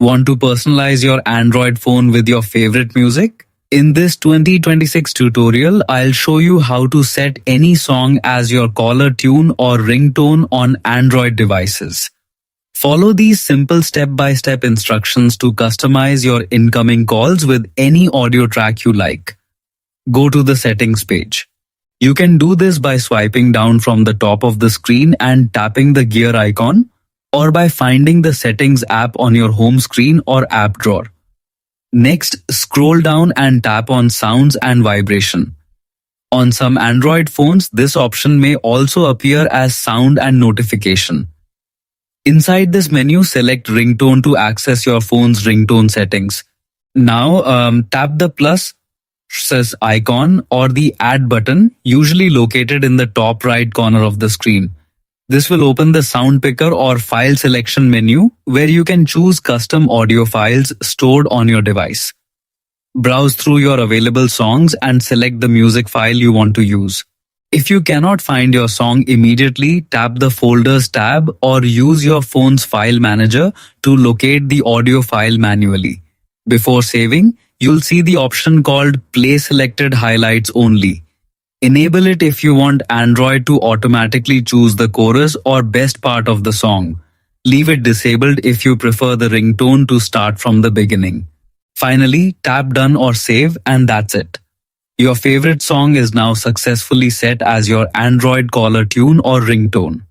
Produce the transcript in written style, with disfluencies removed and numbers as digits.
Want to personalize your Android phone with your favorite music? In this 2026 tutorial, I'll show you how to set any song as your caller tune or ringtone on Android devices. Follow these simple step-by-step instructions to customize your incoming calls with any audio track you like. Go to the settings page. You can do this by swiping down from the top of the screen and tapping the gear icon, or by finding the settings app on your home screen or app drawer. Next, scroll down and tap on sounds and vibration. On some Android phones, this option may also appear as sound and notification. Inside this menu, select ringtone to access your phone's ringtone settings. Now, tap the plus icon or the add button, usually located in the top right corner of the screen. This will open the sound picker or file selection menu where you can choose custom audio files stored on your device. Browse through your available songs and select the music file you want to use. If you cannot find your song immediately, tap the Folders tab or use your phone's file manager to locate the audio file manually. Before saving, you'll see the option called Play Selected Highlights Only. Enable it if you want Android to automatically choose the chorus or best part of the song. Leave it disabled if you prefer the ringtone to start from the beginning. Finally, tap Done or Save, and that's it. Your favorite song is now successfully set as your Android caller tune or ringtone.